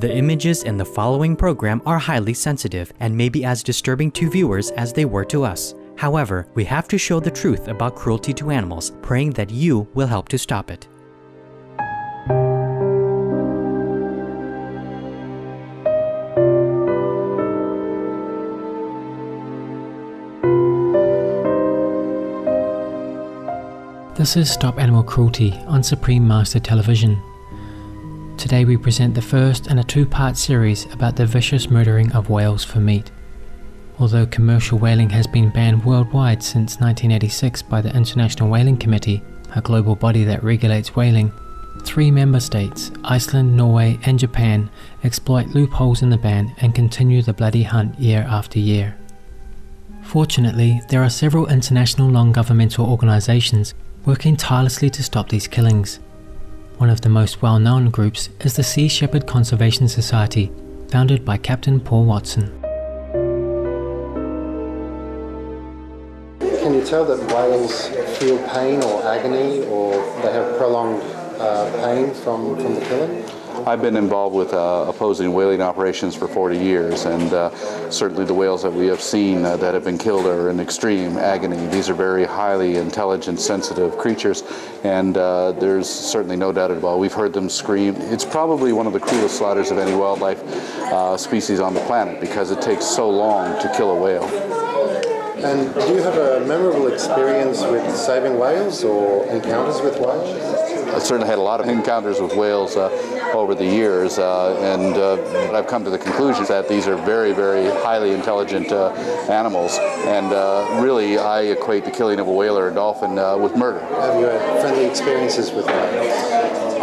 The images in the following program are highly sensitive and may be as disturbing to viewers as they were to us. However, we have to show the truth about cruelty to animals, praying that you will help to stop it. This is Stop Animal Cruelty on Supreme Master Television. Today we present the first in a two-part series about the vicious murdering of whales for meat. Although commercial whaling has been banned worldwide since 1986 by the International Whaling Committee, a global body that regulates whaling, 3 member states, Iceland, Norway and Japan, exploit loopholes in the ban and continue the bloody hunt year after year. Fortunately, there are several international non-governmental organisations working tirelessly to stop these killings. One of the most well-known groups is the Sea Shepherd Conservation Society, founded by Captain Paul Watson. Can you tell that whales feel pain or agony, or they have prolonged pain from the killing? I've been involved with opposing whaling operations for 40 years, and certainly the whales that we have seen that have been killed are in extreme agony. These are very highly intelligent, sensitive creatures, and there's certainly no doubt about it. We've heard them scream. It's probably one of the cruelest slaughters of any wildlife species on the planet, because it takes so long to kill a whale. And do you have a memorable experience with saving whales or encounters with whales? I certainly had a lot of encounters with whales over the years, and I've come to the conclusion that these are very, very highly intelligent animals, and really I equate the killing of a whale or a dolphin with murder. Have you had friendly experiences with whales?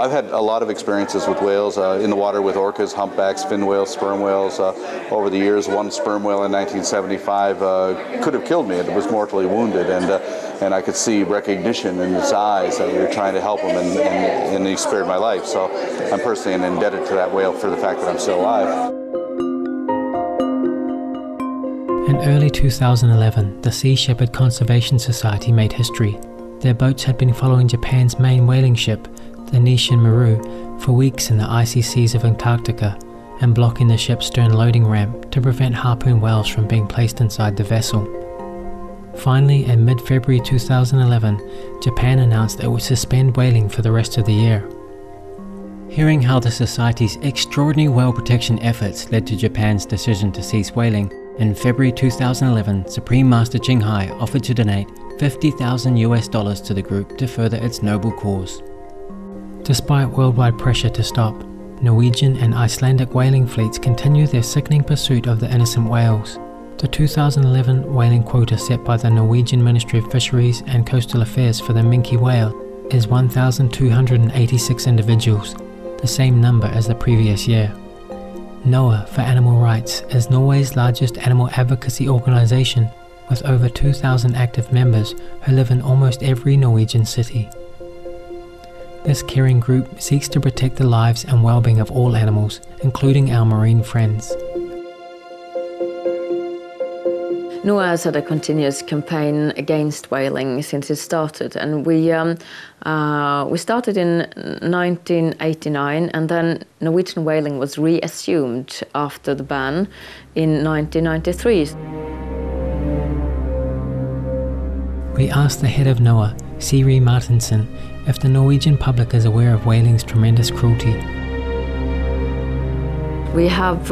I've had a lot of experiences with whales in the water with orcas, humpbacks, fin whales, sperm whales. Over the years, one sperm whale in 1975 could have killed me. It was mortally wounded, and I could see recognition in his eyes that we were trying to help him, and he spared my life. So I'm personally indebted to that whale for the fact that I'm still alive. In early 2011, the Sea Shepherd Conservation Society made history. Their boats had been following Japan's main whaling ship, the Nishin Maru, for weeks in the icy seas of Antarctica, and blocking the ship's stern loading ramp to prevent harpoon whales from being placed inside the vessel. Finally, in mid-February 2011, Japan announced it would suspend whaling for the rest of the year. Hearing how the Society's extraordinary whale protection efforts led to Japan's decision to cease whaling, in February 2011, Supreme Master Ching Hai offered to donate $50,000 to the group to further its noble cause. Despite worldwide pressure to stop, Norwegian and Icelandic whaling fleets continue their sickening pursuit of the innocent whales. The 2011 whaling quota set by the Norwegian Ministry of Fisheries and Coastal Affairs for the minke whale is 1,286 individuals, the same number as the previous year. NOAH for Animal Rights is Norway's largest animal advocacy organisation, with over 2,000 active members who live in almost every Norwegian city. This caring group seeks to protect the lives and well-being of all animals, including our marine friends. NOAH has had a continuous campaign against whaling since it started, and we started in 1989, and then Norwegian whaling was reassumed after the ban in 1993. We asked the head of NOAH, Siri Martinsen, if the Norwegian public is aware of whaling's tremendous cruelty. We have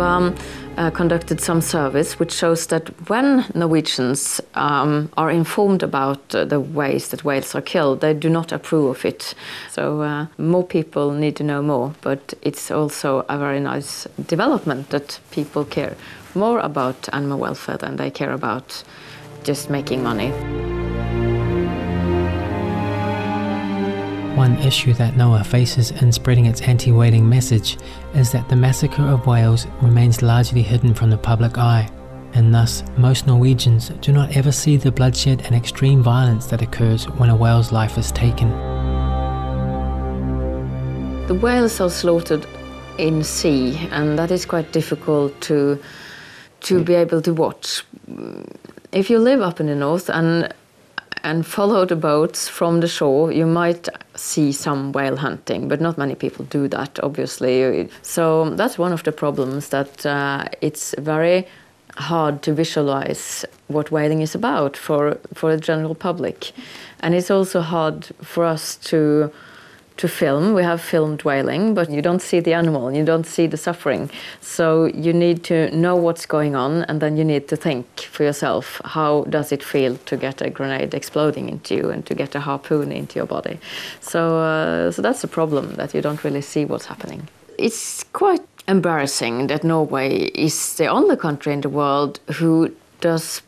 conducted some surveys which shows that when Norwegians are informed about the ways that whales are killed, they do not approve of it. So more people need to know more, but it's also a very nice development that people care more about animal welfare than they care about just making money. One issue that NOAH faces in spreading its anti-whaling message is that the massacre of whales remains largely hidden from the public eye, and thus most Norwegians do not ever see the bloodshed and extreme violence that occurs when a whale's life is taken. The whales are slaughtered in sea, and that is quite difficult to be able to watch. If you live up in the north and and follow the boats from the shore, you might see some whale hunting, but not many people do that, obviously. So that's one of the problems, that it's very hard to visualize what whaling is about for the general public. And it's also hard for us to film. We have filmed whaling, but you don't see the animal, you don't see the suffering. So you need to know what's going on, and then you need to think for yourself, how does it feel to get a grenade exploding into you and to get a harpoon into your body? So that's the problem, that you don't really see what's happening. It's quite embarrassing that Norway is the only country in the world who does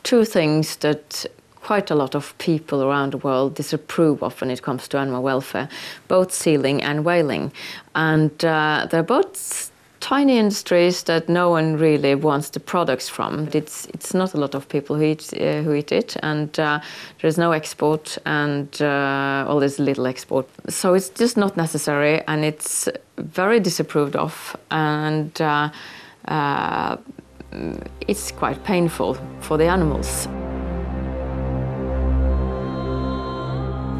two things that quite a lot of people around the world disapprove of when it comes to animal welfare, both sealing and whaling. And they're both tiny industries that no one really wants the products from. It's not a lot of people who eat it, and there's no export, and well, there's little export. So it's just not necessary, and it's very disapproved of, and it's quite painful for the animals.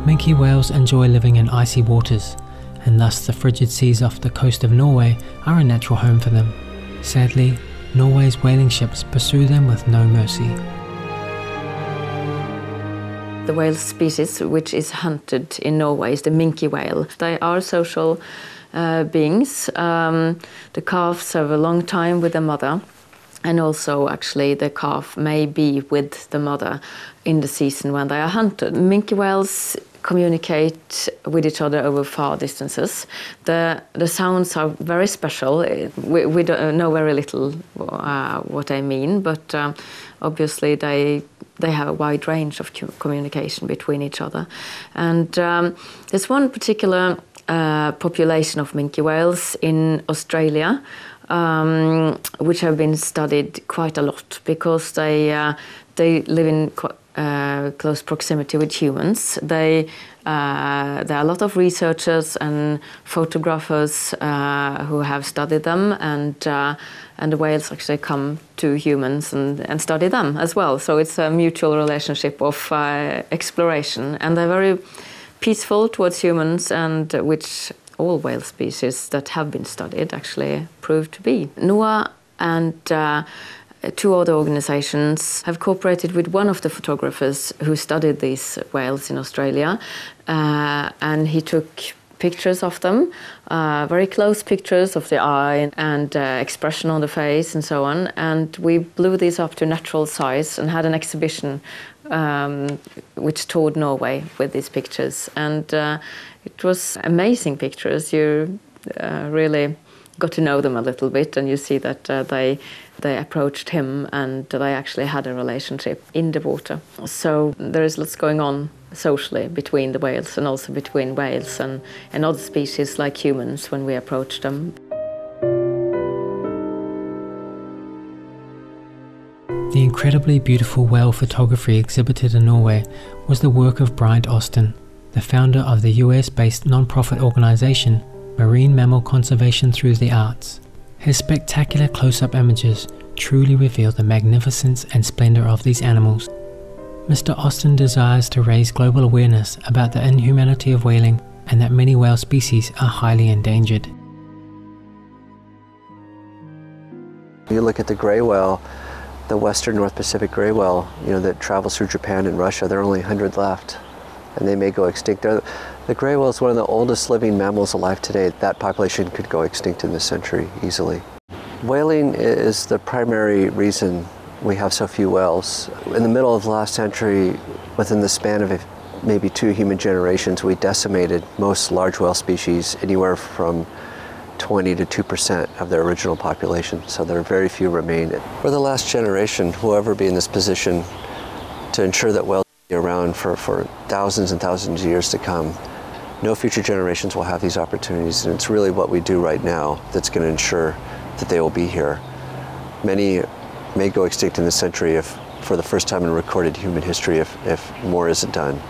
Minke whales enjoy living in icy waters, and thus the frigid seas off the coast of Norway are a natural home for them. Sadly, Norway's whaling ships pursue them with no mercy. The whale species which is hunted in Norway is the minke whale. They are social beings. The calves have a long time with the mother, and also actually the calf may be with the mother in the season when they are hunted. Minke whales communicate with each other over far distances. The sounds are very special. We don't know very little what they mean, but obviously they have a wide range of communication between each other. And there's one particular population of minke whales in Australia which have been studied quite a lot, because they live in close proximity with humans. There are a lot of researchers and photographers who have studied them, and the whales actually come to humans and study them as well. So it's a mutual relationship of exploration, and they're very peaceful towards humans, and which all whale species that have been studied actually prove to be. NOAA and two other organizations have cooperated with one of the photographers who studied these whales in Australia, and he took pictures of them, very close pictures of the eye and expression on the face and so on, and we blew these up to natural size and had an exhibition which toured Norway with these pictures, and it was amazing pictures. You really got to know them a little bit, and you see that they approached him and they actually had a relationship in the water. So there is lots going on socially between the whales, and also between whales and other species like humans when we approach them. The incredibly beautiful whale photography exhibited in Norway was the work of Bryant Austin, the founder of the US-based non-profit organization Marine Mammal Conservation Through the Arts. His spectacular close-up images truly reveal the magnificence and splendor of these animals. Mr. Austin desires to raise global awareness about the inhumanity of whaling, and that many whale species are highly endangered. You look at the gray whale, the western North Pacific gray whale, that travels through Japan and Russia. There are only 100 left, and they may go extinct. The gray whale is one of the oldest living mammals alive today. That population could go extinct in this century easily. Whaling is the primary reason we have so few whales. In the middle of the last century, within the span of maybe 2 human generations, we decimated most large whale species, anywhere from 20 to 2% of their original population, so there are very few remain. For the last generation, whoever be in this position to ensure that whales will be around for thousands and thousands of years to come, no future generations will have these opportunities, and it's really what we do right now that's going to ensure that they will be here. Many may go extinct in this century, if for the first time in recorded human history, if more isn't done.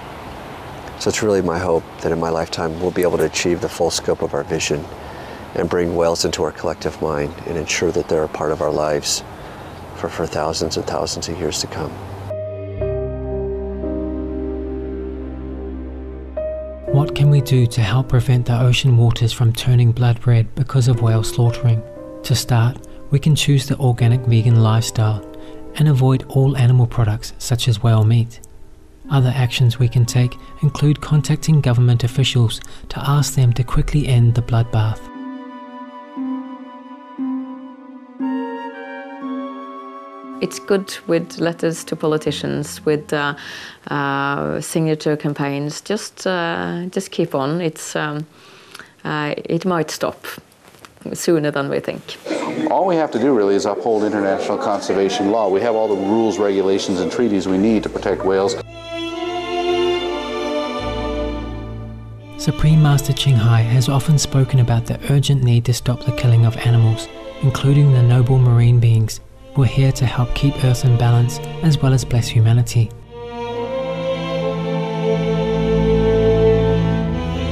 So it's really my hope that in my lifetime we'll be able to achieve the full scope of our vision and bring whales into our collective mind and ensure that they're a part of our lives for thousands and thousands of years to come. What can we do to help prevent the ocean waters from turning blood red because of whale slaughtering? To start, we can choose the organic vegan lifestyle and avoid all animal products such as whale meat. Other actions we can take include contacting government officials to ask them to quickly end the bloodbath. It's good with letters to politicians, with signature campaigns. Just keep on. It might stop sooner than we think. All we have to do really is uphold international conservation law. We have all the rules, regulations, and treaties we need to protect whales. Supreme Master Ching Hai has often spoken about the urgent need to stop the killing of animals, including the noble marine beings who are here to help keep Earth in balance as well as bless humanity.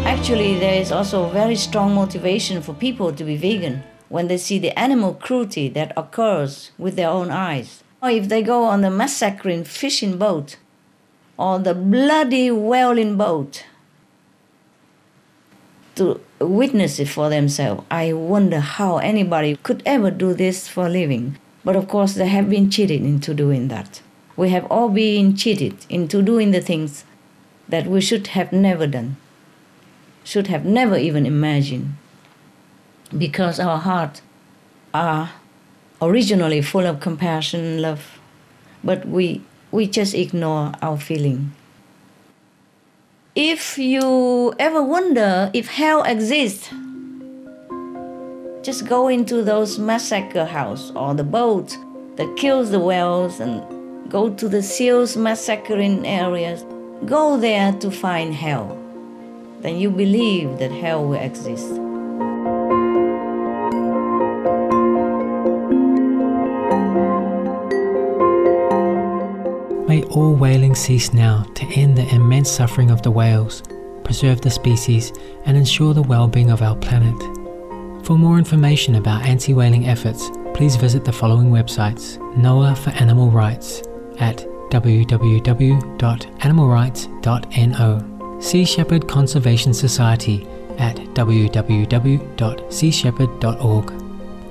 Actually, there is also very strong motivation for people to be vegan when they see the animal cruelty that occurs with their own eyes. Or if they go on the massacring fishing boat or the bloody whaling boat to witness it for themselves, I wonder how anybody could ever do this for a living. But of course, they have been cheated into doing that. We have all been cheated into doing the things that we should have never done, should have never even imagined, because our hearts are originally full of compassion and love, but we just ignore our feeling. If you ever wonder if hell exists, just go into those massacre house or the boat that kills the whales and go to the seals massacring areas. Go there to find hell. Then you believe that hell will exist. May all whaling cease now to end the immense suffering of the whales, preserve the species, and ensure the well-being of our planet. For more information about anti-whaling efforts, please visit the following websites: NOAA for Animal Rights at www.animalrights.no, Sea Shepherd Conservation Society at www.seashepherd.org.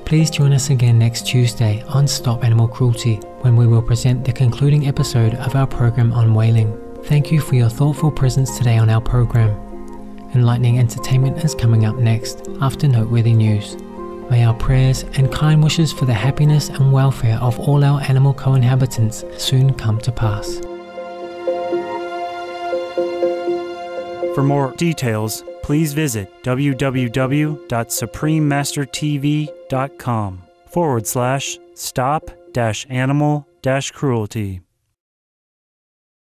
Please join us again next Tuesday on Stop Animal Cruelty, when we will present the concluding episode of our program on whaling. Thank you for your thoughtful presence today on our program. Enlightening entertainment is coming up next after noteworthy news. May our prayers and kind wishes for the happiness and welfare of all our animal co-inhabitants soon come to pass. For more details, please visit www.suprememastertv.com/stop-animal-cruelty.